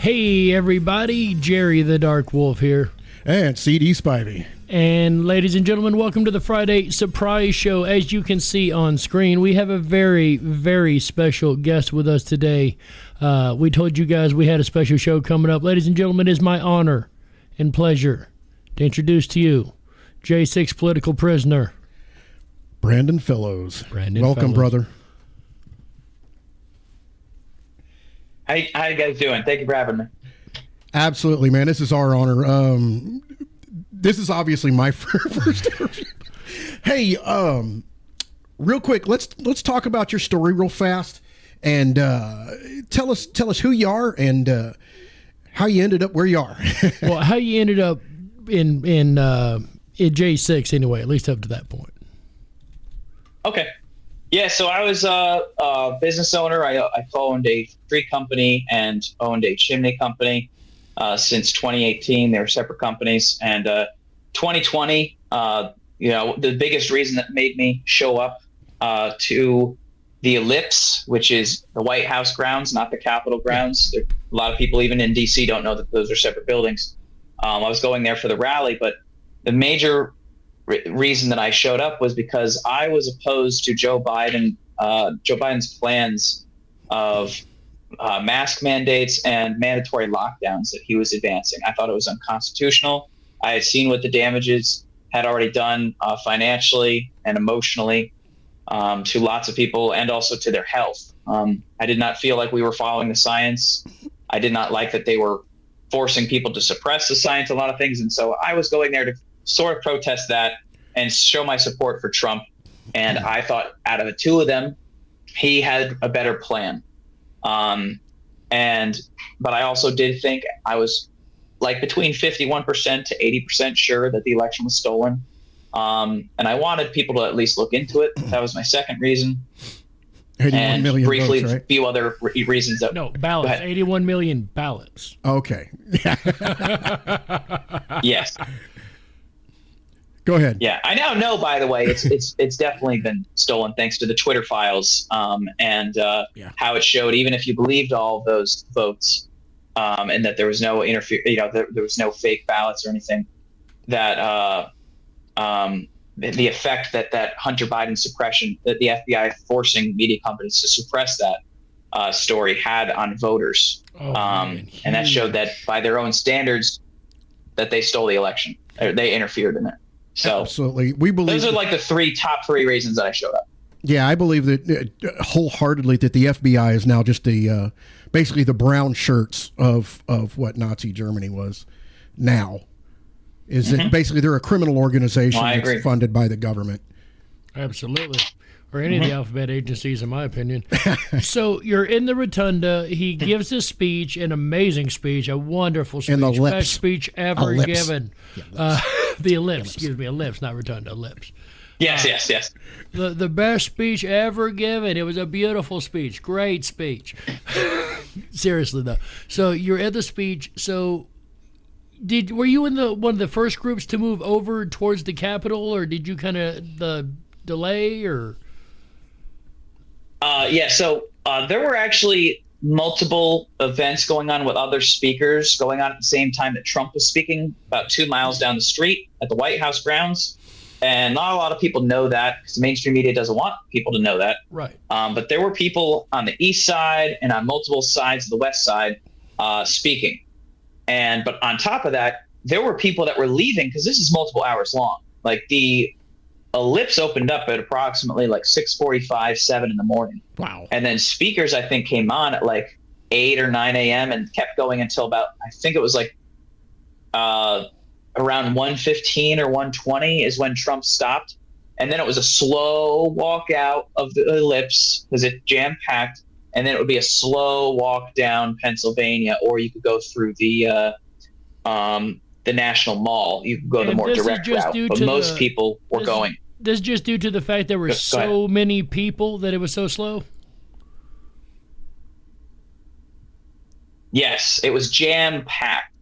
Hey everybody, Jerry the Dark Wolf here. And CD Spivey. And ladies and gentlemen, welcome to the Friday Surprise Show. As you can see on screen, we have a very, very special guest with us today. We told you guys we had a special show coming up. Ladies and gentlemen, it is my honor and pleasure to introduce to you J6 political prisoner, Brandon Fellows. Fellows. Welcome, brother. How you guys doing? Thank you for having me. Absolutely, man. This is our honor. This is obviously my first interview. Hey, real quick, let's talk about your story real fast, and tell us who you are and how you ended up where you are. Well, how you ended up in J6 anyway, at least up to that point. Okay. Yeah, so I was a business owner. I owned a tree company and owned a chimney company since 2018. They were separate companies. And 2020, the biggest reason that made me show up to the Ellipse, which is the White House grounds, not the Capitol grounds. A lot of people, even in D.C., don't know that those are separate buildings. I was going there for the rally, but the major reason that I showed up was because I was opposed to Joe Biden's plans of mask mandates and mandatory lockdowns that he was advancing. I thought it was unconstitutional. I had seen what the damages had already done financially and emotionally to lots of people and also to their health. I did not feel like we were following the science. I did not like that they were forcing people to suppress the science, a lot of things. And so I was going there to sort of protest that and show my support for Trump. And I thought out of the two of them, he had a better plan. But I also did think I was like between 51% to 80% sure that the election was stolen. And I wanted people to at least look into it. That was my second reason. 81 million briefly, votes, right? a few other reasons. No, ballots. 81 million ballots. Okay. Yes. Go ahead. Yeah, I now know. By the way, it's definitely been stolen thanks to the Twitter files and how it showed. Even if you believed all of those votes and that there was no there was no fake ballots or anything, that the effect that Hunter Biden suppression, that the FBI forcing media companies to suppress that story had on voters, and that showed that by their own standards, that they stole the election, or they interfered in it. So absolutely, we believe those are like the top three reasons that I showed up. Yeah, I believe that wholeheartedly that the FBI is now just the basically the brown shirts of what Nazi Germany was now. Is that basically they're a criminal organization that's funded by the government. Absolutely. Or any of the alphabet agencies, in my opinion. So you're in the rotunda. He gives a speech, an amazing speech, a wonderful speech, best speech ever given. The ellipse, excuse me, ellipse, not rotunda, ellipse. Yes. The best speech ever given. It was a beautiful speech, great speech. Seriously though. So you're at the speech. So were you in one of the first groups to move over towards the Capitol, or did you kind of delay or? So there were actually multiple events going on with other speakers going on at the same time that Trump was speaking about 2 miles down the street at the White House grounds. And not a lot of people know that because the mainstream media doesn't want people to know that. Right. But there were people on the east side and on multiple sides of the west side speaking. But on top of that, there were people that were leaving because this is multiple hours long. Like the Ellipse opened up at approximately like 6:45, 7 in the morning. Wow. And then speakers, I think, came on at like 8 or 9 a.m. and kept going until about, I think it was like around 1:15 or 1:20 is when Trump stopped. And then it was a slow walk out of the Ellipse because it jam-packed. And then it would be a slow walk down Pennsylvania, or you could go through the National Mall. You could go the more direct route. But most people were going. This is just due to the fact there were so many people that it was so slow? Yes, it was jam-packed.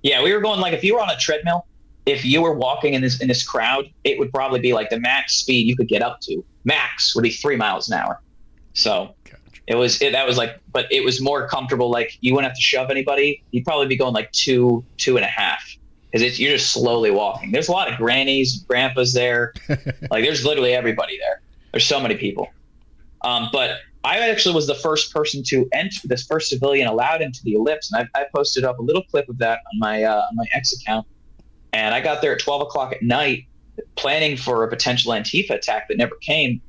Yeah, we were going like if you were on a treadmill, if you were walking in this crowd, it would probably be like the max speed you could get up to. Max would be 3 miles an hour. So That was like, but it was more comfortable. Like you wouldn't have to shove anybody. You'd probably be going like 2.5, because you're just slowly walking. There's a lot of grannies, grandpas there. Like there's literally everybody there. There's so many people. But I actually was the first person to enter, this first civilian allowed into the ellipse. And I posted up a little clip of that on my X account. And I got there at 12 o'clock at night planning for a potential Antifa attack that never came.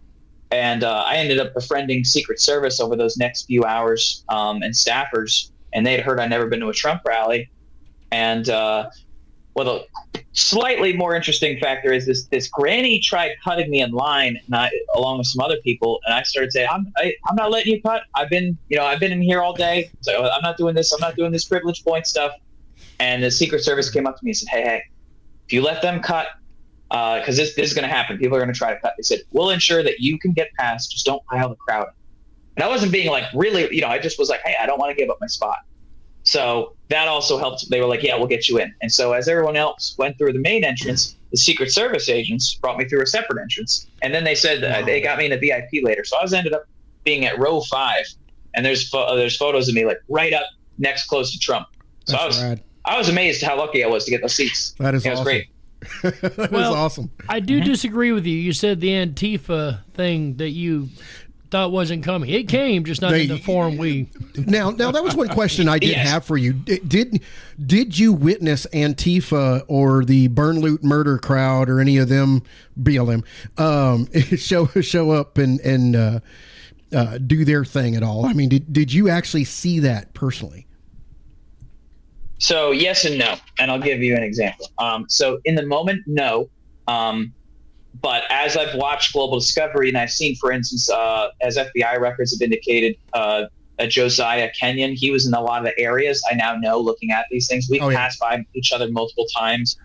And I ended up befriending Secret Service over those next few hours, and staffers. And they had heard I'd never been to a Trump rally. And the slightly more interesting factor is this granny tried cutting me in line, along with some other people. And I started saying, I'm not letting you cut. I've been in here all day. So I'm not doing this. I'm not doing this privilege point stuff. And the Secret Service came up to me and said, hey, if you let them cut, because this is going to happen. People are going to try to cut. They said, we'll ensure that you can get past. Just don't pile the crowd. And I wasn't being like really, I just was like, hey, I don't want to give up my spot. So that also helped. They were like, yeah, we'll get you in. And so as everyone else went through the main entrance, the Secret Service agents brought me through a separate entrance. And then they said they got me in a VIP later. So I ended up being at row 5. And there's photos of me like right up next close to Trump. So I was amazed how lucky I was to get those seats. That is awesome. It was great. That was awesome. I do disagree with you. You said the Antifa thing that you thought wasn't coming. It came, just not in the form we. Now that was one question I did have for you. Did you witness Antifa or the Burn Loot Murder crowd or any of them, BLM, show up and do their thing at all? I mean, did you actually see that personally? So yes and no, and I'll give you an example. So in the moment, no. But as I've watched Global Discovery, and I've seen, for instance, as FBI records have indicated, Josiah Kenyon, he was in a lot of the areas I now know looking at these things. We've passed by each other multiple times.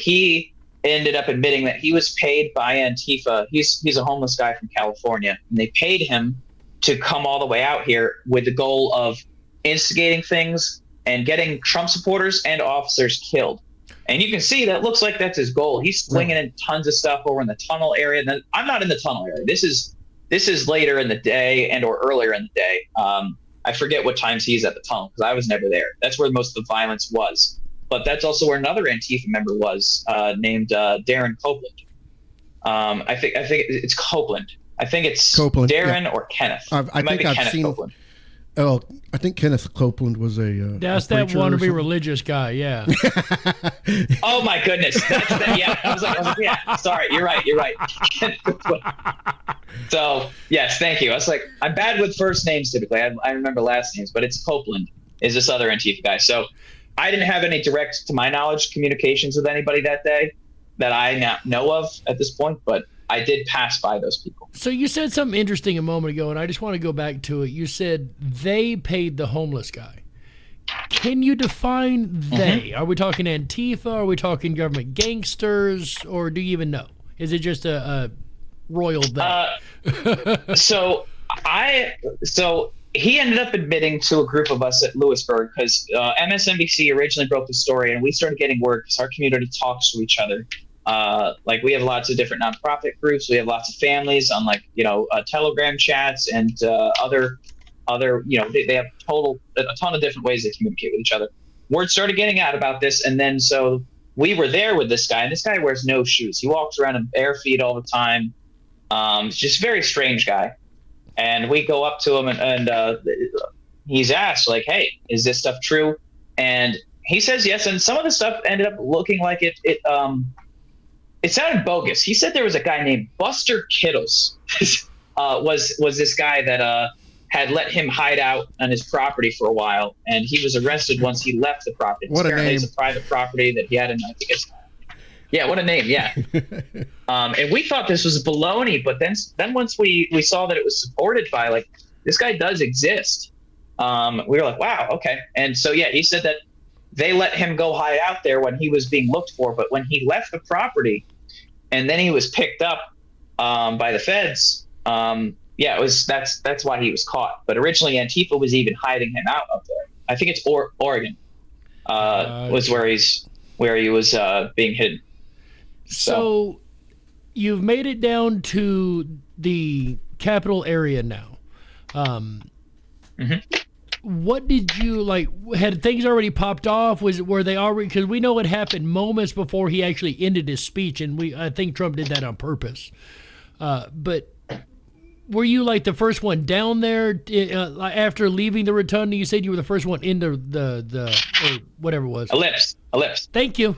He ended up admitting that he was paid by Antifa. He's a homeless guy from California, and they paid him to come all the way out here with the goal of instigating things and getting Trump supporters and officers killed. And you can see that looks like that's his goal. He's slinging in tons of stuff over in the tunnel area. And I'm not in the tunnel area. This is later in the day and or earlier in the day. I forget what times he's at the tunnel because I was never there. That's where most of the violence was. But that's also where another Antifa member was, named Darren Copeland. I think it's Copeland. I think it's Copeland, Darren or Kenneth. I think I've seen Copeland. Oh, I think Kenneth Copeland was that's that wannabe religious guy, yeah. Oh my goodness, yeah. I was like, yeah. Sorry, you're right. So yes, thank you. I was like, I'm bad with first names typically. I remember last names, but it's Copeland is this other Antifa guy. So I didn't have any direct, to my knowledge, communications with anybody that day that I now know of at this point, but I did pass by those people. So you said something interesting a moment ago, and I just want to go back to it. You said they paid the homeless guy. Can you define they? Mm-hmm. Are we talking Antifa? Are we talking government gangsters? Or do you even know? Is it just a royal they? So he ended up admitting to a group of us at Lewisburg because MSNBC originally broke the story, and we started getting word because our community talks to each other. Like we have lots of different nonprofit groups. We have lots of families on Telegram chats and other they have a ton of different ways they communicate with each other. Word started getting out about this, and then so we were there with this guy, and this guy wears no shoes. He walks around in bare feet all the time. Just a very strange guy. And we go up to him and he's asked like, "Hey, is this stuff true?" And he says yes. And some of the stuff ended up looking like it sounded bogus. He said there was a guy named Buster Kittles was this guy that had let him hide out on his property for a while, and he was arrested once he left the property. What a name! It's a private property that he had in. I think it's. Yeah, what a name! Yeah, and we thought this was baloney, but then once we saw that it was supported by this guy does exist, we were like, wow, okay. And so yeah, he said that they let him go hide out there when he was being looked for, but when he left the property and then he was picked up by the feds, that's why he was caught. But originally Antifa was even hiding him out up there. I think it's Oregon was where he was being hidden. So you've made it down to the capital area now. What did you like? Had things already popped off? Were they already? Because we know it happened moments before he actually ended his speech, and I think Trump did that on purpose. But were you like the first one down there after leaving the rotunda? You said you were the first one into the or whatever it was. Ellipse. Thank you.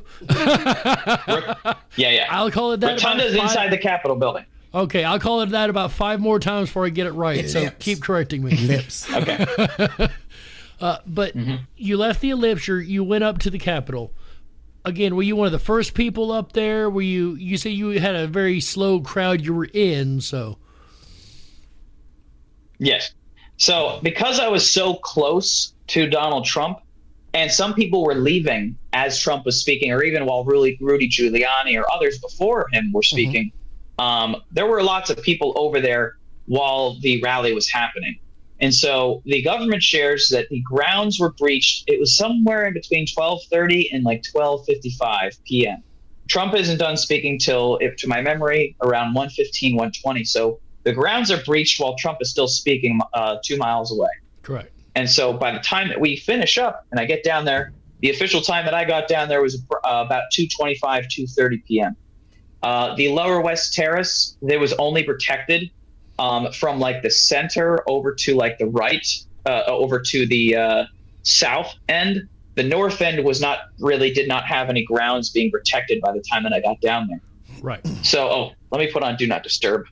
Yeah. I'll call it that. Rotunda's inside the Capitol building. Okay, I'll call it that about 5 more times before I get it right. So Ellipse. keep correcting me. Lips. Okay. But you left the ellipse. You went up to the Capitol. Again, were you one of the first people up there? Were you say you had a very slow crowd you were in, so. Yes. So because I was so close to Donald Trump, and some people were leaving as Trump was speaking, or even while Rudy Giuliani or others before him were speaking, there were lots of people over there while the rally was happening. And so the government shares that the grounds were breached. It was somewhere in between 12:30 and like 12:55 p.m. Trump isn't done speaking till, to my memory, around 1:15, 1:20. So the grounds are breached while Trump is still speaking 2 miles away. Correct. And so by the time that we finish up and I get down there, the official time that I got down there was about 2:25, 2:30 p.m. The Lower West Terrace, there was only protected from like the center over to like the right, over to the south end. The north end did not have any grounds being protected by the time that I got down there. Right. So, let me put on Do Not Disturb.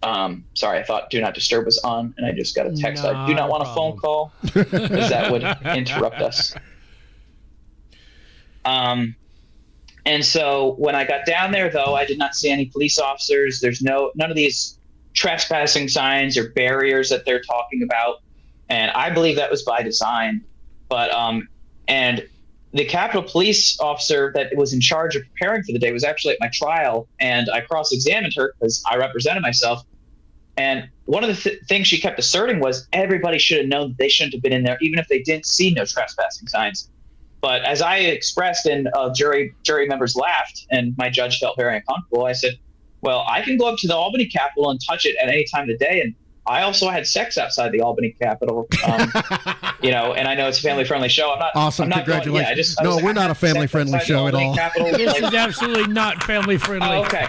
Sorry, I thought Do Not Disturb was on, and I just got a text. I do not want a phone call, because that would interrupt us. And so when I got down there, though, I did not see any police officers. There's none of these trespassing signs or barriers that they're talking about. And I believe that was by design. But and the Capitol Police officer that was in charge of preparing for the day was actually at my trial, and I cross-examined her because I represented myself. And one of the things she kept asserting was everybody should have known that they shouldn't have been in there, even if they didn't see no trespassing signs. But as I expressed, and jury members laughed, and my judge felt very uncomfortable, I said, well, I can go up to the Albany Capitol and touch it at any time of the day. And I also had sex outside the Albany Capitol, and I know it's a family-friendly show. I'm not awesome. I'm not Congratulations. We're not a family-friendly show at all. This is absolutely not family-friendly. Oh, okay.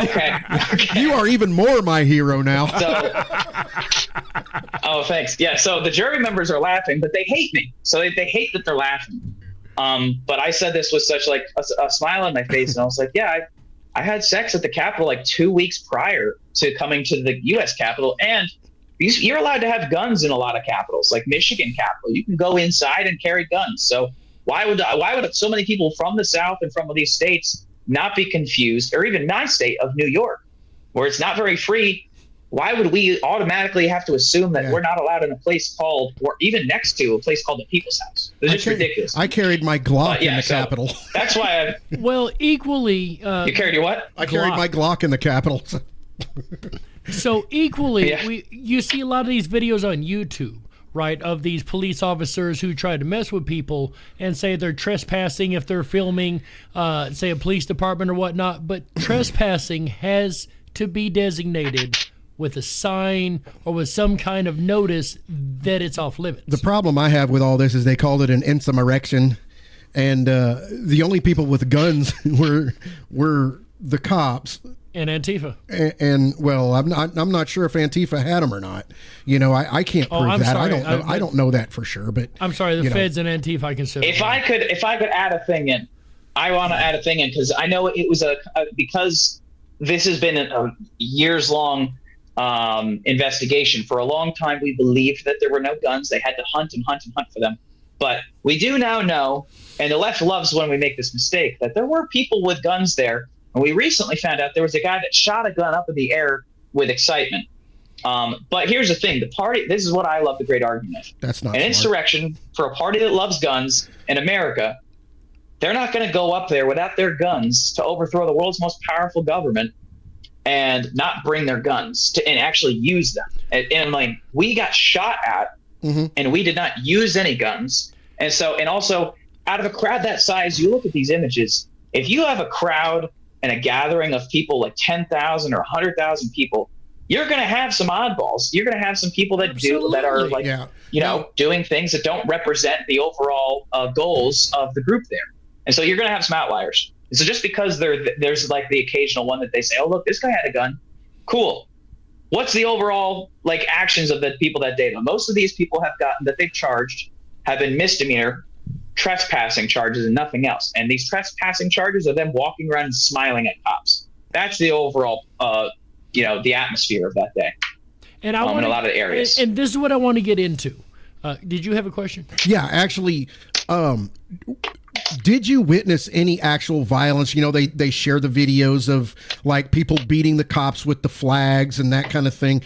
Okay. You are even more my hero now. Oh, thanks. Yeah, so the jury members are laughing, but they hate me. So they hate that they're laughing. But I said this with such like a smile on my face, and I was like, yeah, I had sex at the Capitol like 2 weeks prior to coming to the U.S. Capitol, and you're allowed to have guns in a lot of capitals, like Michigan Capitol. You can go inside and carry guns. So why would so many people from the South and from these states not be confused, or even my state of New York, where it's not very free? Why would we automatically have to assume that we're not allowed in a place called, or even next to a place called the People's House? It's just ridiculous. I carried my Glock in the Capitol. That's why Well, equally... you carried your what? I carried my Glock in the Capitol. So equally, you see a lot of these videos on YouTube, right, of these police officers who try to mess with people and say they're trespassing if they're filming, say, a police department or whatnot. But trespassing has to be designated with a sign or with some kind of notice that it's off limits. The problem I have with all this is they called it an insurrection, and the only people with guns were the cops and Antifa. And well, I'm not sure if Antifa had them or not. I can't prove that. Sorry. I don't know that for sure. But I'm sorry, the feds and Antifa I consider. If I could add a thing in, I want to add a thing in because I know it was because this has been a years long investigation. For a long time, we believed that there were no guns. They had to hunt and hunt and hunt for them. But we do now know, and the left loves when we make this mistake, that there were people with guns there. And we recently found out there was a guy that shot a gun up in the air with excitement. But here's the thing. The party, this is what I love the great argument. That's not an smart. Insurrection for a party that loves guns in America. They're not going to go up there without their guns to overthrow the world's most powerful government and not bring their guns and actually use them. And like, we got shot at and we did not use any guns. And also out of a crowd that size, you look at these images, if you have a crowd and a gathering of people like 10,000 or 100,000 people, you're going to have some oddballs. You're going to have some people that are like, Yeah. doing things that don't represent the overall goals of the group there. And so you're going to have some outliers. And so just because there's like the occasional one that they say, oh, look, this guy had a gun. Cool. What's the overall like actions of the people that day? Most of these people that they've charged have been misdemeanor trespassing charges and nothing else. And these trespassing charges are them walking around and smiling at cops. That's the overall, the atmosphere of that day. And in a lot of areas. And this is what I want to get into. Did you have a question? Yeah, actually, did you witness any actual violence? You know, they share the videos of like people beating the cops with the flags and that kind of thing.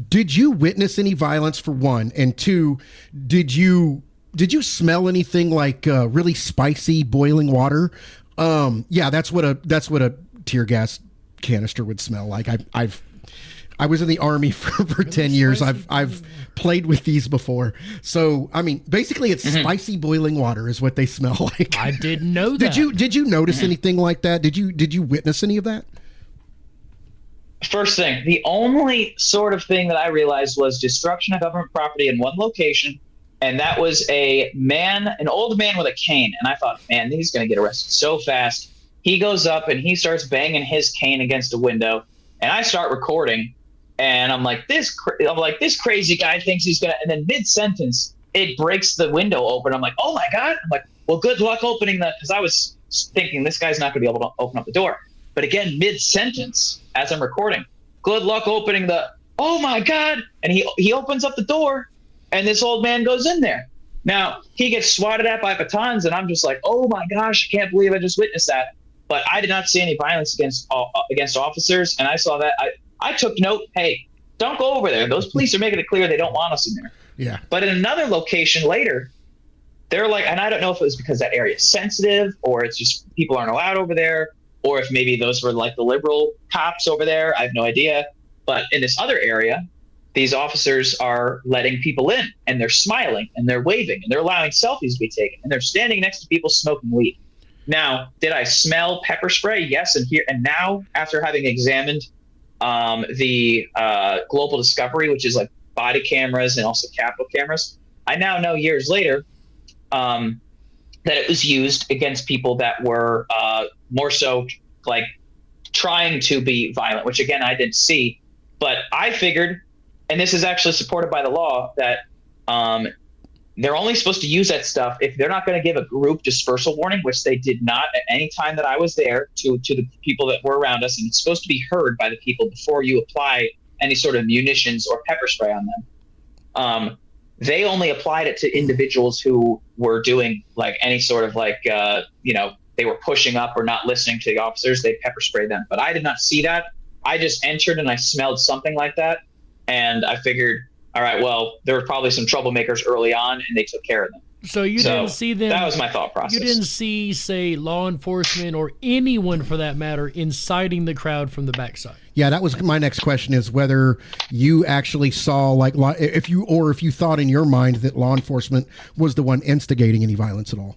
Did you witness any violence, for one? And two, did you smell anything like really spicy boiling water? Yeah, that's what a tear gas canister would smell like. I was in the Army for 10 years. I've played with these before. So, I mean, basically it's spicy boiling water is what they smell like. I didn't know that. Did you notice anything like that? Did you witness any of that? First thing, the only sort of thing that I realized was destruction of government property in one location. And that was an old man with a cane. And I thought, man, he's going to get arrested so fast. He goes up and he starts banging his cane against a window. And I start recording. And I'm like, this crazy guy thinks he's going to, and then mid-sentence, it breaks the window open. I'm like, oh my God. I'm like, well, good luck opening that. Because I was thinking this guy's not going to be able to open up the door. But again, mid-sentence, as I'm recording, good luck opening oh my God. And he opens up the door and this old man goes in there. Now, he gets swatted at by batons and I'm just like, oh my gosh, I can't believe I just witnessed that. But I did not see any violence against officers. And I saw that. I took note, hey, don't go over there. Those police are making it clear they don't want us in there. Yeah. But in another location later, they're like, and I don't know if it was because that area is sensitive or it's just people aren't allowed over there, or if maybe those were like the liberal cops over there. I have no idea. But in this other area, these officers are letting people in and they're smiling and they're waving and they're allowing selfies to be taken and they're standing next to people smoking weed. Now, did I smell pepper spray? Yes. And now, after having examined the Global Discovery, which is like body cameras and also Capitol cameras, I now know years later that it was used against people that were more so like trying to be violent, which again, I didn't see. But I figured, and this is actually supported by the law, that they're only supposed to use that stuff if they're not going to give a group dispersal warning, which they did not at any time that I was there to the people that were around us. And it's supposed to be heard by the people before you apply any sort of munitions or pepper spray on them. They only applied it to individuals who were doing like any sort of like, they were pushing up or not listening to the officers. They pepper sprayed them. But I did not see that. I just entered and I smelled something like that. And I figured, all right, well, there were probably some troublemakers early on and they took care of them. So you didn't see them. That was my thought process. You didn't see, say, law enforcement or anyone for that matter inciting the crowd from the backside. Yeah, that was my next question, is whether you actually saw like if you thought in your mind that law enforcement was the one instigating any violence at all.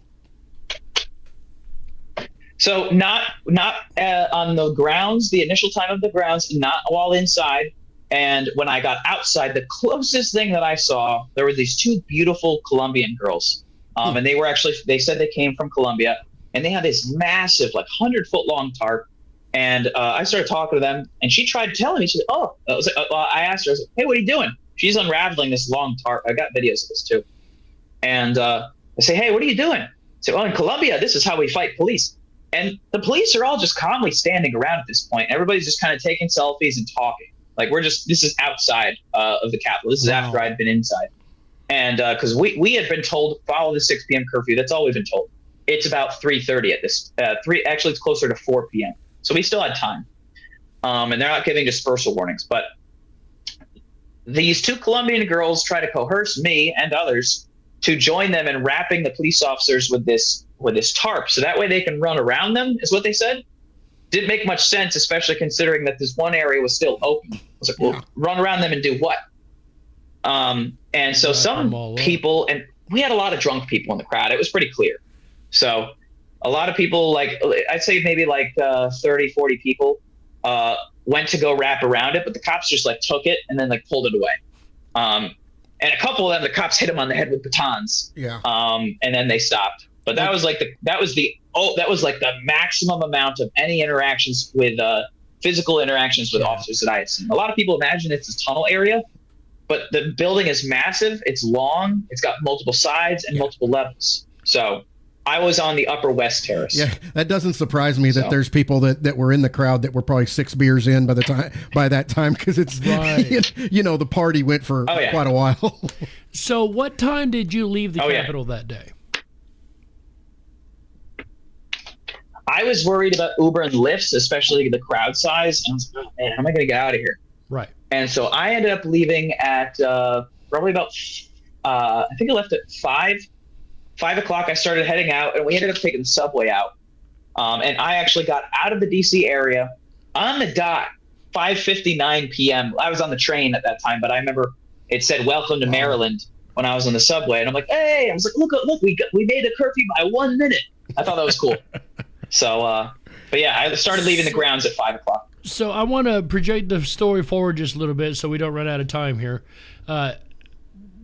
So not on the grounds, the initial time of the grounds, not while inside. And when I got outside, the closest thing that I saw, there were these two beautiful Colombian girls. And they said they came from Colombia, and they had this massive, like 100-foot long tarp. And I started talking to them, and she tried telling me, she said, I asked her, I said, hey, what are you doing? She's unraveling this long tarp. I got videos of this too. And I say, hey, what are you doing? I say, well, in Colombia, this is how we fight police. And the police are all just calmly standing around at this point. Everybody's just kind of taking selfies and talking. Like this is outside of the Capitol. This is after I'd been inside. And because we had been told, follow the 6 p.m. curfew. That's all we've been told. It's about 3:30 at this, actually it's closer to 4 p.m. So we still had time. And they're not giving dispersal warnings. But these two Colombian girls try to coerce me and others to join them in wrapping the police officers with this tarp. So that way they can run around them, is what they said. Didn't make much sense, especially considering that this one area was still open. I was like, well, run around them and do what? And so some people, and we had a lot of drunk people in the crowd. It was pretty clear. So a lot of people, like I'd say maybe like 30, 40 people, went to go wrap around it, but the cops just like took it and then like pulled it away. And a couple of them, the cops hit him on the head with batons. Yeah. And then they stopped. But that was like the maximum amount of any interactions with physical interactions with officers that I had seen. A lot of people imagine it's a tunnel area, but the building is massive. It's long. It's got multiple sides and multiple levels. So I was on the Upper West Terrace. Yeah, that doesn't surprise me that there's people that were in the crowd that were probably 6 beers in by that time, because it's Right. you know, the party went for quite a while. So what time did you leave the Capitol that day? I was worried about Uber and Lyfts, especially the crowd size. I was like, oh, man, how am I going to get out of here? Right. And so I ended up leaving at probably about, I think I left at 5 o'clock. I started heading out, and we ended up taking the subway out. And I actually got out of the DC area on the dot, 5:59 p.m. I was on the train at that time, but I remember it said "Welcome to Maryland" when I was on the subway, and I'm like, "Hey!" I was like, "Look, we made a curfew by 1 minute." I thought that was cool. So, but yeah, I started leaving the grounds at 5 o'clock. So I want to project the story forward just a little bit so we don't run out of time here.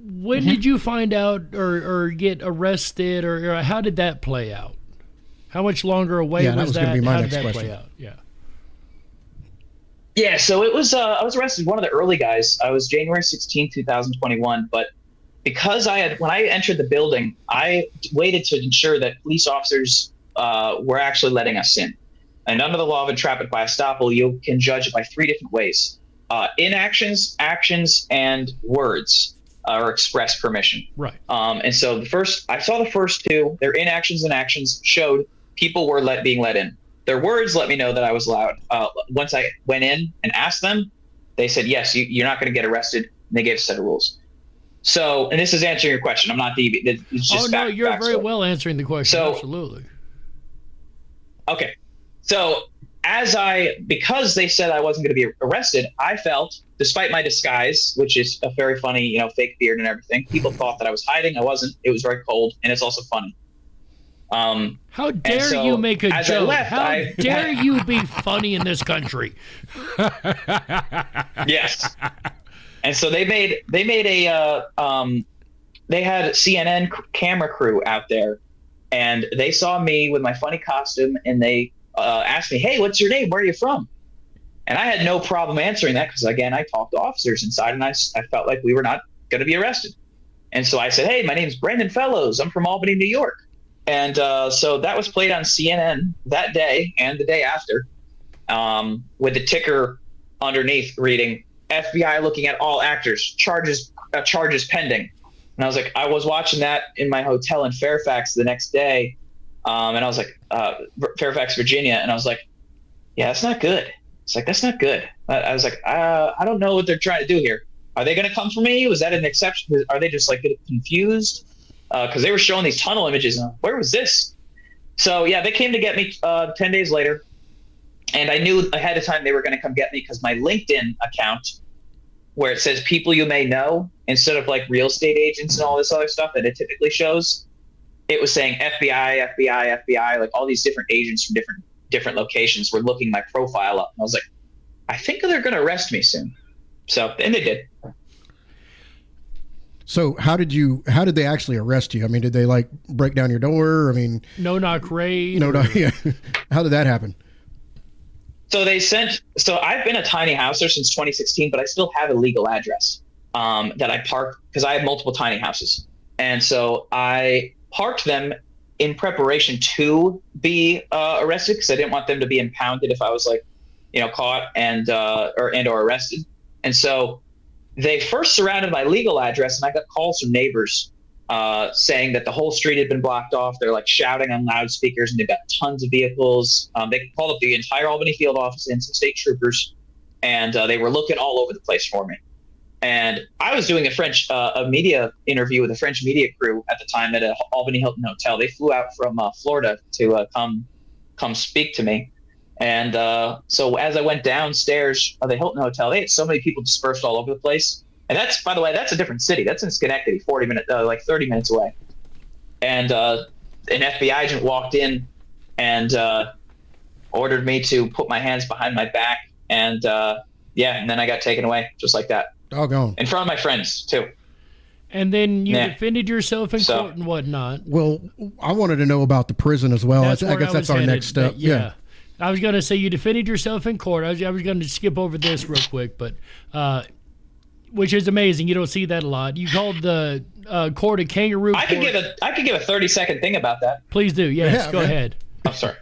When did you find out or get arrested, or how did that play out? How much longer away was that? Gonna be my How next did that question. play out? Yeah. Yeah, so it was, I was arrested, one of the early guys. I was January 16, 2021, but because when I entered the building, I waited to ensure that police officers were actually letting us in. And under the law of entrapment by estoppel, you can judge it by 3 different ways: inactions, actions, and words, or express permission. Right. And so I saw the first 2. Their inactions and actions showed people were being let in. Their words let me know that I was allowed. Once I went in and asked them, they said, yes, you're not going to get arrested. And they gave a set of rules. So, and this is answering your question. I'm not it's just you're very story. well answering the question. So, absolutely. Okay. So because they said I wasn't going to be arrested, I felt, despite my disguise, which is a very funny, fake beard and everything, people thought that I was hiding. I wasn't. It was very cold, and it's also funny. How dare you make a joke? How dare you be funny in this country? Yes. And so they had CNN camera crew out there, and they saw me with my funny costume, and they asked me, "Hey, what's your name? Where are you from?" And I had no problem answering that because, again, I talked to officers inside, and I felt like we were not going to be arrested. And so I said, "Hey, my name's Brandon Fellows. I'm from Albany, New York." And so that was played on CNN that day and the day after, with the ticker underneath reading, "FBI looking at all actors, charges pending." And I was like, I was watching that in my hotel in Fairfax the next day. And I was like, Fairfax, Virginia. And I was like, yeah, that's not good. It's like, that's not good. I was like, I don't know what they're trying to do here. Are they going to come for me? Was that an exception? Are they just like confused? Because they were showing these tunnel images. And where was this? So yeah, they came to get me 10 days later. And I knew ahead of time they were going to come get me because my LinkedIn account, where it says people you may know, instead of like real estate agents and all this other stuff that it typically shows, it was saying FBI, FBI, FBI, like all these different agents from different locations were looking my profile up. And I was like, I think they're going to arrest me soon. So, and they did. So how did they actually arrest you? I mean, did they like break down your door? I mean, no knock raid. Yeah. How did that happen? So I've been a tiny houser since 2016, but I still have a legal address that I park because I have multiple tiny houses. And so I parked them in preparation to be arrested because I didn't want them to be impounded if I was like, caught and or arrested. And so they first surrounded my legal address, and I got calls from neighbors saying that the whole street had been blocked off. They're like shouting on loudspeakers, and they've got tons of vehicles. They called up the entire Albany field office and some state troopers, and they were looking all over the place for me. And I was doing a media interview with a French media crew at the time at a Albany Hilton hotel. They flew out from Florida to come speak to me. And so as I went downstairs of the Hilton hotel, they had so many people dispersed all over the place. And that's, by the way, that's a different city. That's in Schenectady, 30 minutes away. And an FBI agent walked in and ordered me to put my hands behind my back and and then I got taken away just like that Doggone. in front of my friends too. And then you Yeah. defended yourself in court and whatnot. Well, I wanted to know about the prison as well. I where guess that's was our headed, next step. but yeah. I was going to say you defended yourself in court. I was going to skip over this real quick, but which is amazing. You don't see that a lot. You called the court a kangaroo I could court. give a 30-second thing about that. Please do. Yes, Yeah, go man. ahead. I'm sorry.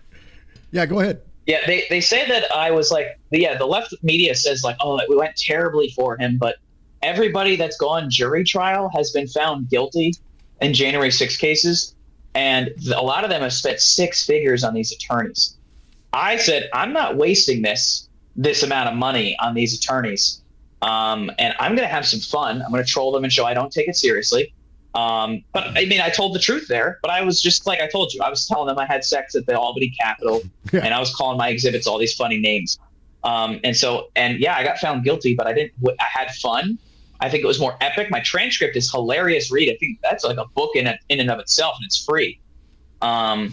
Yeah, go ahead. Yeah, they say that I was like, the left media says like, oh, we went terribly for him, but everybody that's gone jury trial has been found guilty in January 6 cases, and a lot of them have spent six figures on these attorneys. I said, I'm not wasting this amount of money on these attorneys, and I'm going to have some fun. I'm going to troll them and show I don't take it seriously. But I mean, I told the truth there, but I was just like I told you, I was telling them I had sex at the Albany Capitol, and I was calling my exhibits all these funny names. I got found guilty, but I had fun. I think it was more epic. My transcript is hilarious read. I think that's like a book in and of itself, and it's free. And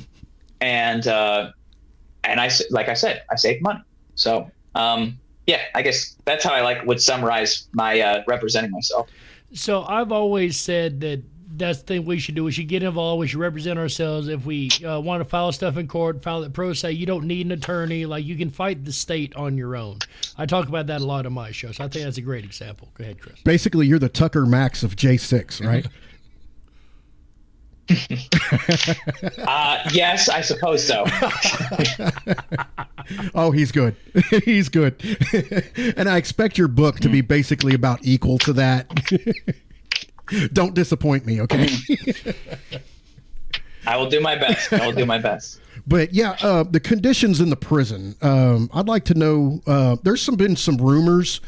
I saved money. So, I guess that's how I would summarize my representing myself. So I've always said that that's the thing we should do. We should get involved. We should represent ourselves. If we want to file stuff in court, file it pro se. You don't need an attorney. Like, you can fight the state on your own. I talk about that a lot on my show, so I think that's a great example. Go ahead, Chris. Basically, you're the Tucker Max of J6, right? Yes, I suppose so. Oh, he's good. He's good. And I expect your book to be basically about equal to that. Don't disappoint me, okay? I will do my best. But yeah, the conditions in the prison. I'd like to know. There's been some rumors,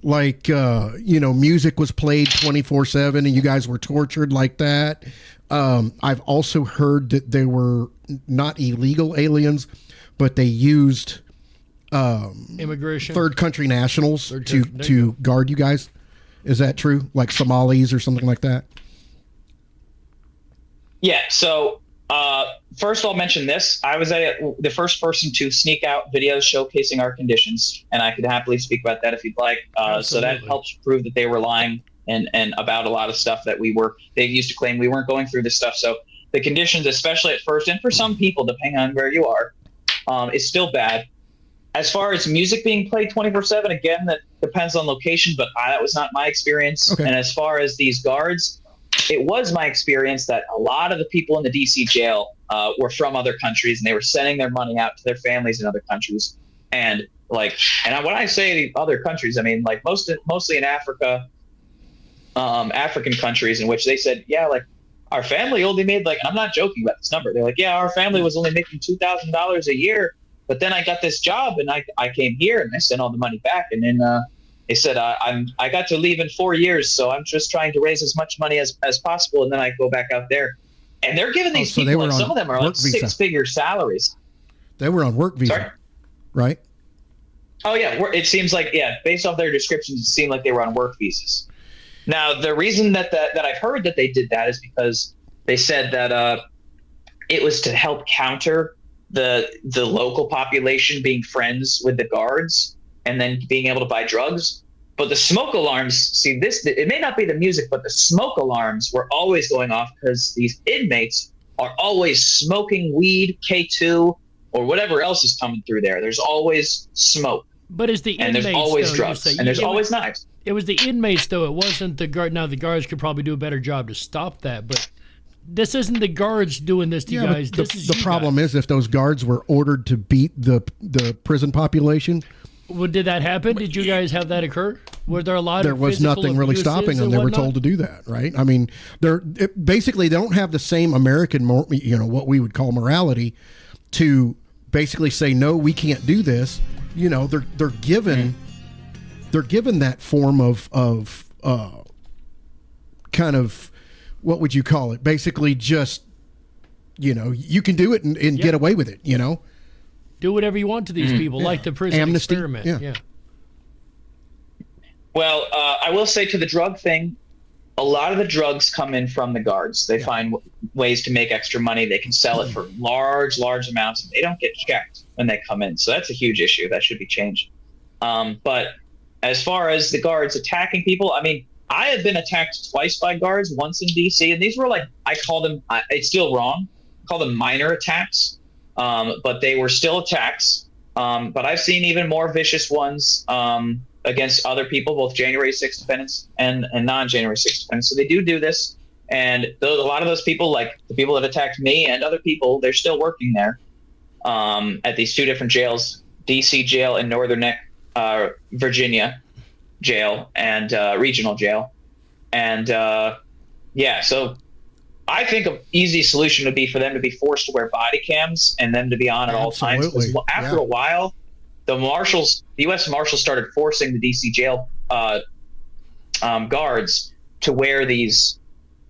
like music was played 24/7, and you guys were tortured like that. I've also heard that they were not illegal aliens, but they used immigration, third country nationals to guard you guys. Is that true? Like Somalis or something like that? Yeah. So first of all, mention this. I was the first person to sneak out videos showcasing our conditions, and I could happily speak about that if you'd like. So that helps prove that they were lying and about a lot of stuff that they used to claim we weren't going through this stuff. So the conditions, especially at first, and for some people, depending on where you are, is still bad. As far as music being played 24/7, again, that depends on location, but that was not my experience. Okay. And as far as these guards, it was my experience that a lot of the people in the DC jail were from other countries, and they were sending their money out to their families in other countries. And when I say other countries, I mean like mostly in Africa, African countries, in which they said, yeah, like our family only made I'm not joking about this number. They're like, yeah, our family was only making $2,000 a year. But then I got this job, and I came here, and I sent all the money back. And then they said, I got to leave in 4 years, so I'm just trying to raise as much money as possible, and then I go back out there. And they're giving these people, some of them are like six-figure salaries. They were on work visa, Sorry? right? Oh, yeah. It seems like, based off their descriptions, it seemed like they were on work visas. Now, the reason that I've heard that they did that is because they said that it was to help counter the local population being friends with the guards and then being able to buy drugs. But the smoke alarms, it may not be the music, but the smoke alarms were always going off because these inmates are always smoking weed, K2, or whatever else is coming through there. There's always smoke. But it's the inmates, and there's always though, drugs, and there's always knives. It was the inmates, though. It wasn't the guard. Now, the guards could probably do a better job to stop that, but this isn't the guards doing this to you guys. The problem is if those guards were ordered to beat the prison population. Well, did that happen? Did you guys have that occur? Were there a lot there of was nothing really stopping them. They were told to do that, right? I mean, basically they don't have the same American, what we would call morality, to basically say no, we can't do this. They're given that form of kind of, what would you call it? Basically, just you can do it and get away with it. Do whatever you want to these people, like the prison amnesty experiment. Yeah. Well, I will say to the drug thing, a lot of the drugs come in from the guards. They find ways to make extra money. They can sell it for large amounts. They don't get checked when they come in. So that's a huge issue. That should be changed. But as far as the guards attacking people, I mean, I have been attacked twice by guards, once in DC, and these were like, I call them, it's still wrong, I call them minor attacks, but they were still attacks. But I've seen even more vicious ones against other people, both January 6th defendants and non-January 6th defendants. So they do this, and a lot of those people, like the people that attacked me and other people, they're still working there at these two different jails, DC jail and Northern Neck, Virginia jail and regional jail. And so I think an easy solution would be for them to be forced to wear body cams and them to be on at all times. Because after a while, the U.S. Marshals started forcing the DC jail guards to wear these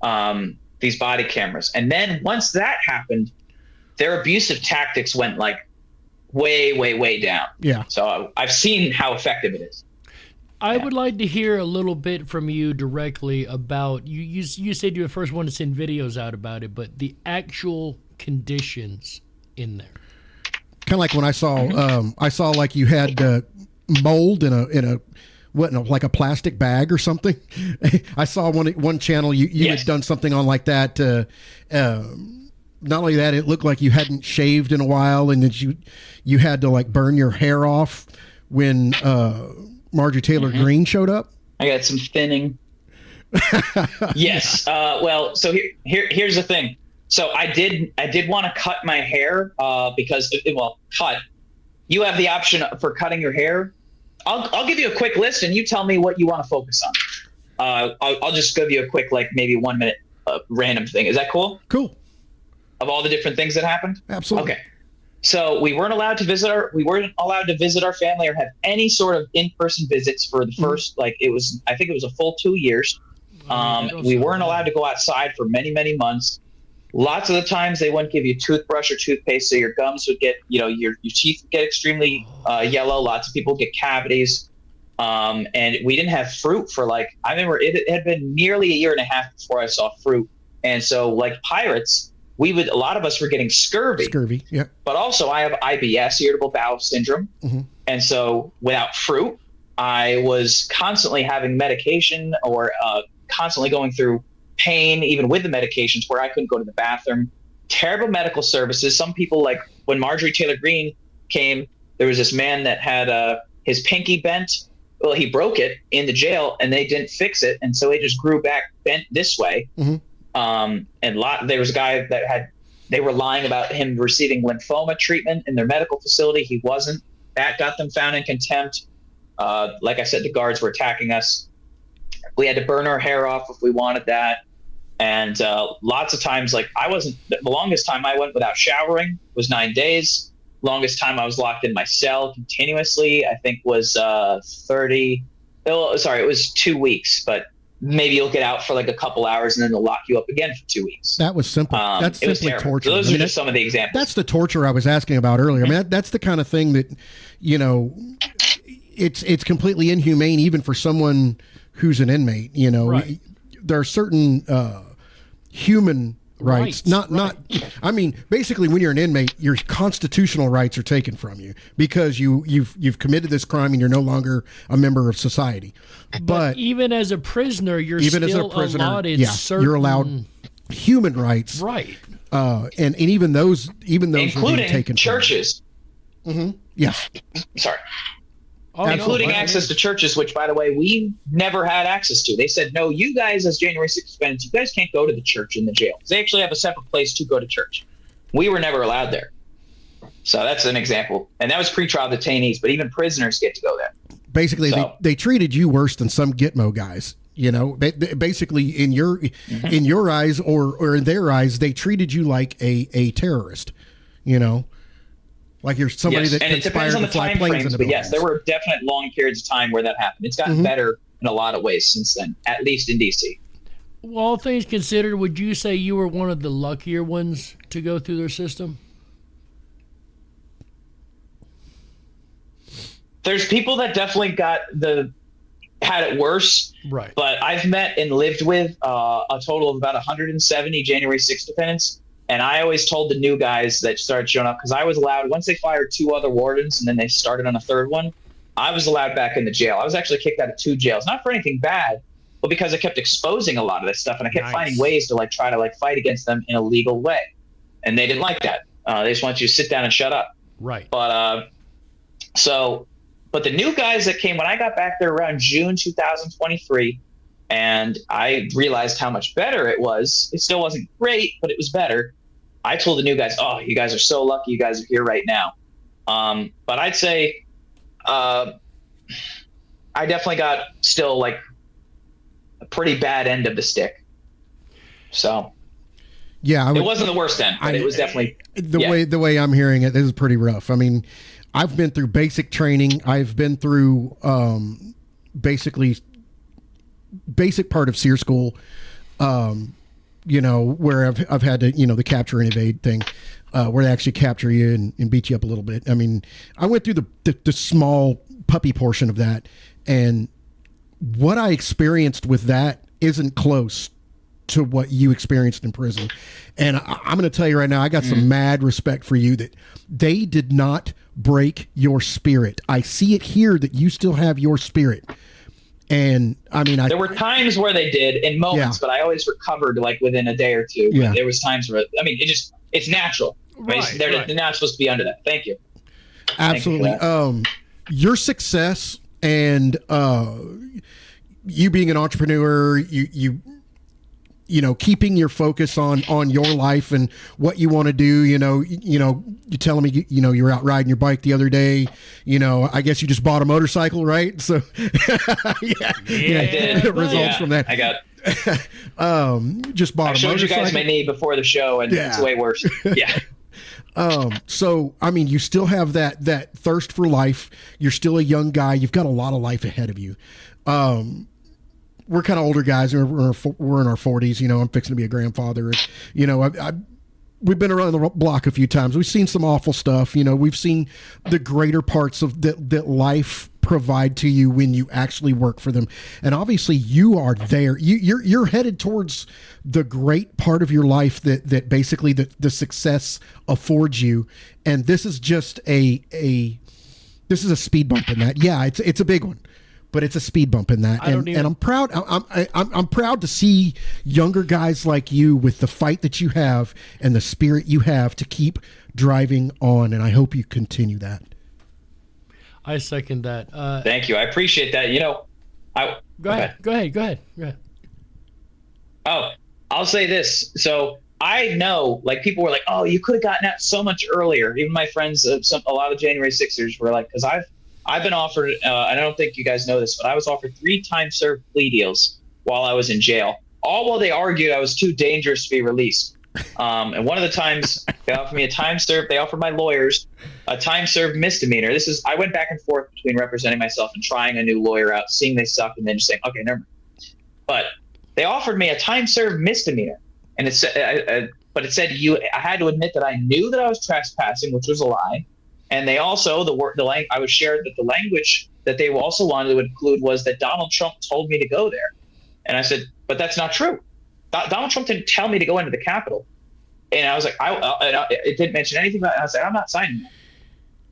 body cameras. And then once that happened, their abusive tactics went like way down. Yeah. So I've seen how effective it is. I would like to hear a little bit from you directly about you said you were the first one to send videos out about it, but the actual conditions in there. Kind of like when I saw like you had mold in a like a plastic bag or something. I saw one channel you Yes. had done something on like that. Not only that, it looked like you hadn't shaved in a while, and that you had to like burn your hair off when Marjorie Taylor Greene showed up. I got some thinning. Yes. Well, so here's the thing. So I did want to cut my hair because cut. You have the option for cutting your hair. I'll give you a quick list, and you tell me what you want to focus on. I'll just give you a quick, like maybe 1 minute random thing. Is that cool? Cool. Of all the different things that happened? Absolutely. Okay. So we weren't allowed to visit our family or have any sort of in-person visits for the first, I think it was a full 2 years. We weren't allowed to go outside for many months. Lots of the times they wouldn't give you toothbrush or toothpaste, so your gums would get, your teeth would get extremely yellow. Lots of people get cavities. And we didn't have fruit for I remember it had been nearly a year and a half before I saw fruit. And so like pirates, a lot of us were getting scurvy. Scurvy, yeah. But also I have IBS, irritable bowel syndrome. Mm-hmm. And so without fruit, I was constantly having medication or constantly going through pain, even with the medications, where I couldn't go to the bathroom. Terrible medical services. Some people, like when Marjorie Taylor Greene came, there was this man that had his pinky bent. Well, he broke it in the jail and they didn't fix it. And so it just grew back bent this way. Mm-hmm. There was a guy that they were lying about him receiving lymphoma treatment in their medical facility. He wasn't. That got them found in contempt. Like I said, the guards were attacking us. We had to burn our hair off if we wanted that. And lots of times, the longest time I went without showering was 9 days. Longest time I was locked in my cell continuously, I think was it was 2 weeks, but maybe you'll get out for like a couple hours and then they'll lock you up again for 2 weeks. That was simple. That's simply torture. So those are just some of the examples. That's the torture I was asking about earlier. I mean, that's the kind of thing that, it's completely inhumane even for someone who's an inmate. Right. There are certain human rights. I mean, basically, when you're an inmate, your constitutional rights are taken from you because you've committed this crime and you're no longer a member of society. But even as a prisoner, you're allotted certain... you're allowed human rights, right? And even those including are being taken churches. Mm-hmm. Yes. Sorry. Including access to churches, which, by the way, we never had access to. They said, no, you guys as January 6th defendants, you guys can't go to the church in the jail. They actually have a separate place to go to church. We were never allowed there. So that's an example. And that was pretrial detainees, but even prisoners get to go there. Basically, they treated you worse than some Gitmo guys. Basically, in your eyes or in their eyes, they treated you like a terrorist, Like you're somebody that conspired to fly planes into the buildings. Yes, there were definite long periods of time where that happened. It's gotten better in a lot of ways since then, at least in DC. Well, all things considered, would you say you were one of the luckier ones to go through their system? There's people that definitely had it worse. Right. But I've met and lived with a total of about 170 January 6th defendants. And I always told the new guys that started showing up, because I was allowed, once they fired 2 other wardens and then they started on a third one, I was allowed back in the jail. I was actually kicked out of 2 jails, not for anything bad, but because I kept exposing a lot of this stuff, and I kept finding ways to like try to like fight against them in a legal way, and they didn't like that. They just want you to sit down and shut up. Right. But but the new guys that came when I got back there around June 2023, and I realized how much better it was. It still wasn't great, but it was better. I told the new guys, "Oh, you guys are so lucky. You guys are here right now." But I'd say I definitely got still like a pretty bad end of the stick. So yeah, it wasn't the worst end, but it was definitely the way I'm hearing it. This is pretty rough. I mean, I've been through basic training. I've been through basically basic part of SEER school. You know, where I've had to, you know, the capture and evade thing, where they actually capture you and beat you up a little bit. I mean, I went through the small puppy portion of that, and what I experienced with that isn't close to what you experienced in prison. And I'm going to tell you right now, I got some mad respect for you that they did not break your spirit. I see it here that you still have your spirit. And I mean, there were times where they did in moments, but I always recovered like within a day or two. Yeah. There was times where, I mean, it's natural. Right, they're not supposed to be under that. Thank you. Absolutely. Thank you your success and you being an entrepreneur, you know, keeping your focus on your life and what you want to do. You know, you're telling me, you know, you're out riding your bike the other day. You know, I guess you just bought a motorcycle, right? So, I did. Results from that. I got. Just bought a motorcycle. I showed you guys my knee before the show, and it's way worse. Yeah. So I mean, you still have that thirst for life. You're still a young guy. You've got a lot of life ahead of you. We're kind of older guys. We're in our 40s. You know, I'm fixing to be a grandfather. You know, we've been around the block a few times. We've seen some awful stuff. You know, we've seen the greater parts of that life provide to you when you actually work for them. And obviously, you are there. You're headed towards the great part of your life that basically the success affords you. And this is just a speed bump in that. Yeah, it's a big one. But it's a speed bump in that, and I'm proud. I'm proud to see younger guys like you with the fight that you have and the spirit you have to keep driving on. And I hope you continue that. I second that. Thank you. I appreciate that. You know, Go ahead. Oh, I'll say this. So I know, like, people were like, "Oh, you could have gotten out so much earlier." Even my friends, a lot of January 6ers were like, because I've been offered, and I don't think you guys know this, but I was offered 3 time served plea deals while I was in jail, all while they argued I was too dangerous to be released. And one of the times they offered me a time served, they offered my lawyers a time served misdemeanor. I went back and forth between representing myself and trying a new lawyer out, seeing they suck, and then just saying, okay, never mind. But they offered me a time served misdemeanor. And it said, I had to admit that I knew that I was trespassing, which was a lie. And they also, I was shared that the language that they also wanted to include was that Donald Trump told me to go there. And I said, but that's not true. Donald Trump didn't tell me to go into the Capitol. And I was like, it didn't mention anything about it. I was like, I'm not signing that.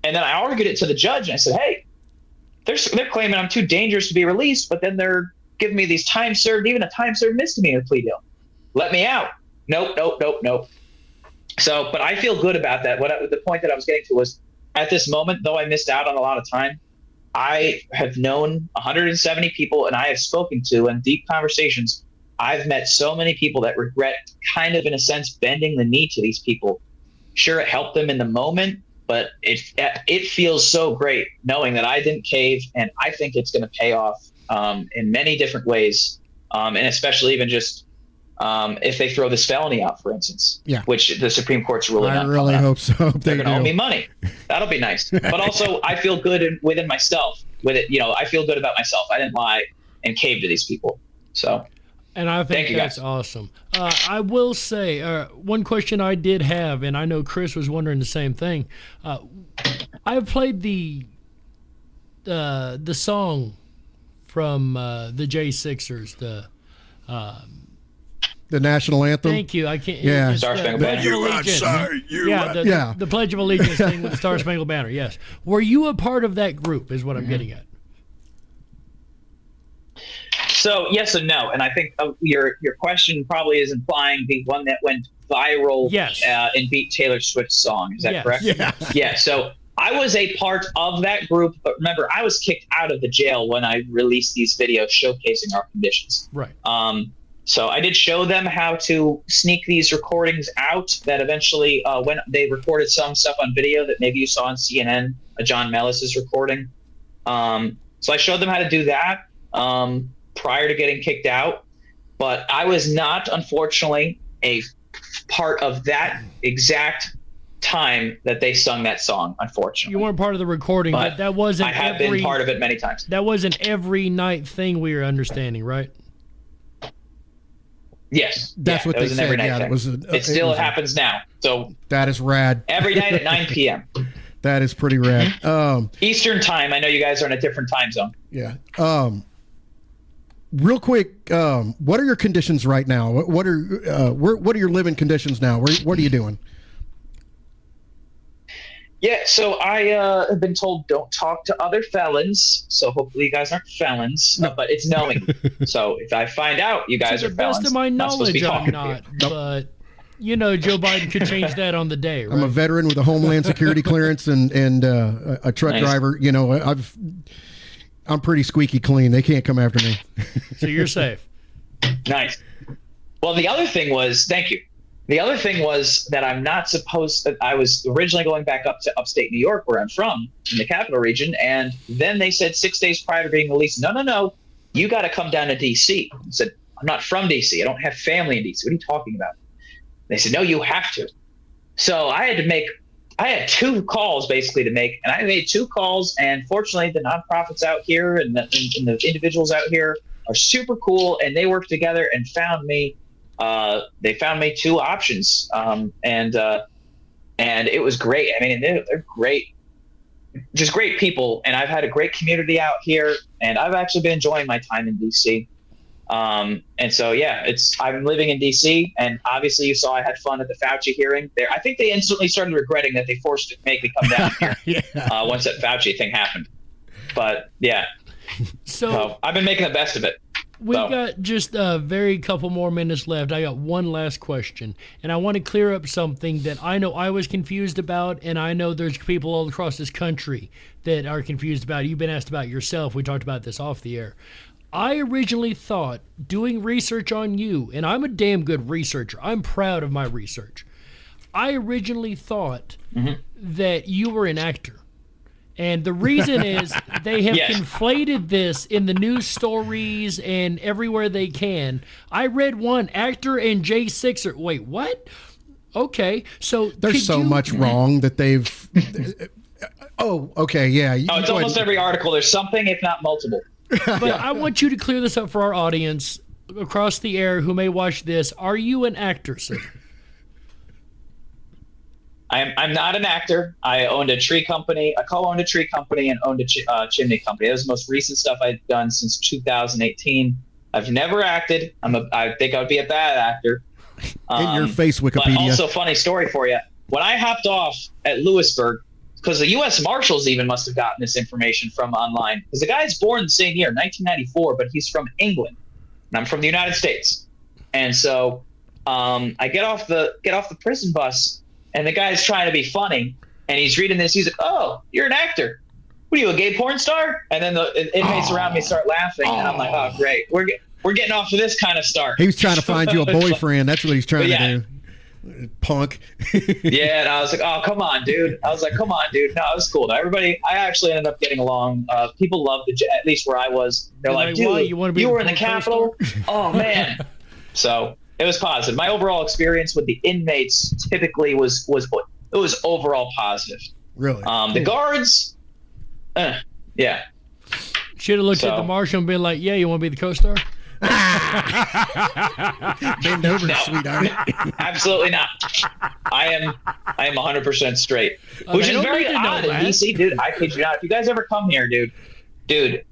And then I argued it to the judge, and I said, hey, they're claiming I'm too dangerous to be released, but then they're giving me these time served, even a time served misdemeanor plea deal. Let me out. Nope. So, but I feel good about that. The point that I was getting to was, at this moment, though I missed out on a lot of time, I have known 170 people, and I have spoken to in deep conversations. I've met so many people that regret, kind of in a sense, bending the knee to these people. Sure, it helped them in the moment, but it feels so great knowing that I didn't cave, and I think it's going to pay off in many different ways, and especially even just if they throw this felony out, for instance, which the Supreme Court's ruling on. I really hope so. They're going to owe me money. That'll be nice. But also, I feel good within myself with it. You know, I feel good about myself. I didn't lie and cave to these people. So, and I think that's awesome. I will say one question I did have, and I know Chris was wondering the same thing. I played the song from the J Sixers, The national anthem. Thank you. I can't. Yeah. it's Star the Spangled Pledge Banner. of You Allegiance. outside, you Yeah, outside. Yeah. the Pledge of Allegiance thing with the Star Spangled Banner. Yes. Were you a part of that group? Is what I'm getting at. So yes and no, and I think your question probably is implying the one that went viral Yes. And beat Taylor Swift's song. Is that Yes. correct? Yeah. Yeah. So I was a part of that group, but remember, I was kicked out of the jail when I released these videos showcasing our conditions. Right. So I did show them how to sneak these recordings out. That eventually, when they recorded some stuff on video that maybe you saw on CNN, John Mellis's recording. So I showed them how to do that prior to getting kicked out. But I was not, unfortunately, a part of that exact time that they sung that song. Unfortunately, You weren't part of the recording, but that wasn't I have every been part of it many times. that wasn't every night thing we were understanding, right? Yes, That's what it they was an said. every night Yeah, thing. that was. It still happens now. So That is rad. every night at 9 p.m. That is pretty rad. Eastern time. I know you guys are in a different time zone. Yeah. Real quick, what are your conditions right now? What are what are your living conditions now? What are you doing? Yeah, so I have been told don't talk to other felons. So hopefully you guys aren't felons, but it's knowing. So if I find out you guys To are the felons, best of my I'm not supposed to knowledge, be I'm talking to not. But Joe Biden could change that on the day, right? I'm a veteran with a Homeland Security clearance and a truck Nice. driver. You know, I'm pretty squeaky clean. They can't come after me. So you're safe. Nice. Well, the other thing was, thank you. The other thing was that I'm not supposed that I was originally going back up to upstate New York, where I'm from, in the capital region. And then they said 6 days prior to being released, no, you got to come down to D.C. I said, I'm not from D.C. I don't have family in D.C. What are you talking about? They said, no, you have to. So I had 2 calls basically to make, and I made 2 calls. And fortunately, the nonprofits out here and the individuals out here are super cool, and they worked together and found me. They found me 2 options, and it was great. I mean, they're great, just great people, and I've had a great community out here, and I've actually been enjoying my time in DC. And so, yeah, I'm living in DC, and obviously you saw I had fun at the Fauci hearing there. I think they instantly started regretting that they forced to make me come down here once that Fauci thing happened. But yeah, so I've been making the best of it. We've got just a very couple more minutes left. I got one last question, and I want to clear up something that I know I was confused about, and I know there's people all across this country that are confused about. You've been asked about yourself. We talked about this off the air. I originally thought, doing research on you, and I'm a damn good researcher. I'm proud of my research. I originally thought that you were an actor. And the reason is they have conflated this in the news stories and everywhere they can. I read one, actor and J6. Wait, what? Okay, so There's so much wrong that they've. Oh, okay, yeah. It's almost every article. There's something, if not multiple. But I want you to clear this up for our audience across the air who may watch this. Are you an actor, sir? I'm not an actor. I owned a tree company. I co-owned a tree company and owned a chimney company. That was the most recent stuff I've done since 2018. I've never acted. I think I would be a bad actor. In your face, Wikipedia. But also, funny story for you. When I hopped off at Lewisburg, because the U.S. Marshals even must have gotten this information from online, because the guy's born the same year, 1994, but he's from England, and I'm from the United States. And so I get off the prison bus. And the guy's trying to be funny, and he's reading this. He's like, "Oh, you're an actor. What are you, a gay porn star?" And then the inmates around me start laughing, and I'm like, "Oh, great. We're getting off to this kind of start." He was trying to find you a boyfriend. That's what he's trying to do. Punk. Yeah, and I was like, "Oh, come on, dude." I was like, "Come on, dude." No, it was cool. Everybody, I actually ended up getting along. People loved at least where I was. They're like, "Dude, why? you wanna be were in the porn Capitol." Oh man. So it was positive. My overall experience with the inmates typically was overall positive. Really? The guards, yeah. Should have looked at the marshal and been like, "Yeah, you want to be the co-star?" Bend over, sweetheart. Absolutely not. I am 100% straight, which is very odd in DC, dude. I kid you not. If you guys ever come here, dude,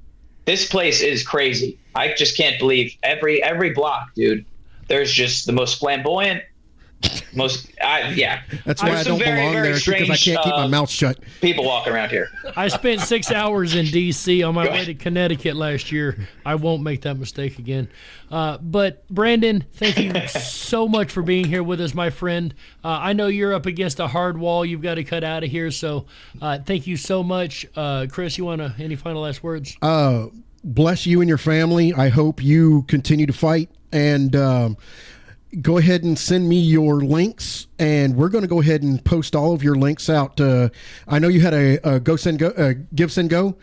this place is crazy. I just can't believe every block, dude. There's just the most flamboyant, yeah. That's why There's I some don't very, belong very there, because I strange, can't keep my mouth shut. people walking around here. I spent 6 hours in D.C. on my Go way ahead. to Connecticut last year. I won't make that mistake again. But Brandon, thank you so much for being here with us, my friend. I know you're up against a hard wall you've got to cut out of here, so thank you so much. Chris, you want any final last words? Bless you and your family. I hope you continue to fight, and go ahead and send me your links, and we're going to go ahead and post all of your links out. I know you had a Give Send Go,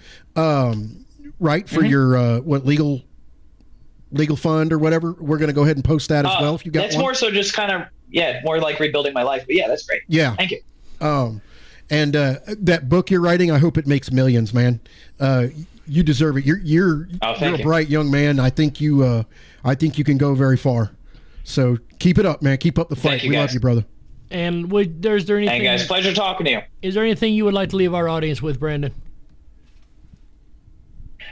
right, for your legal fund or whatever. We're going to go ahead and post that as well if you got That's one. more so just kind of, more like rebuilding my life. But yeah, that's great. Yeah. Thank you. And that book you're writing, I hope it makes millions, man. You deserve it. You're a bright young man. I think you can go very far. So keep it up, man. Keep up the fight. We love you, brother. And is there anything? Hey guys, pleasure talking to you. Is there anything you would like to leave our audience with, Brandon?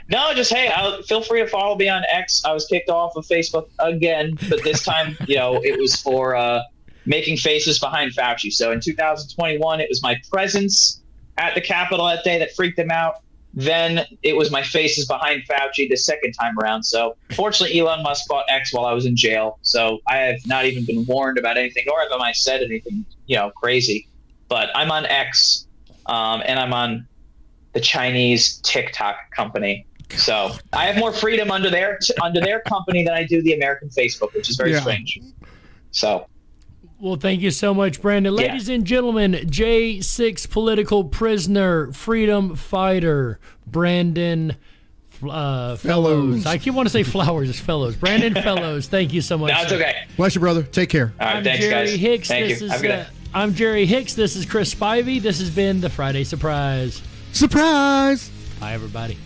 No, just feel free to follow me on X. I was kicked off of Facebook again, but this time, it was for making faces behind Fauci. So in 2021, it was my presence at the Capitol that day that freaked him out. Then it was my faces behind Fauci the second time around. So fortunately, Elon Musk bought X while I was in jail. So I have not even been warned about anything, nor have I said anything, crazy. But I'm on X, and I'm on the Chinese TikTok company. So I have more freedom under their company than I do the American Facebook, which is very strange. So. Well, thank you so much, Brandon. Ladies and gentlemen, J6 political prisoner, freedom fighter, Brandon Fellows. I keep wanting to say Flowers. It's Fellows. Brandon Fellows, thank you so much. No, it's okay. Bless you, brother. Take care. All right, I'm thanks, Jerry guys. Hicks. Thank This you. is, Have a good day. I'm Jerry Hicks. This is Chris Spivey. This has been the Friday Surprise. Surprise! Bye, everybody.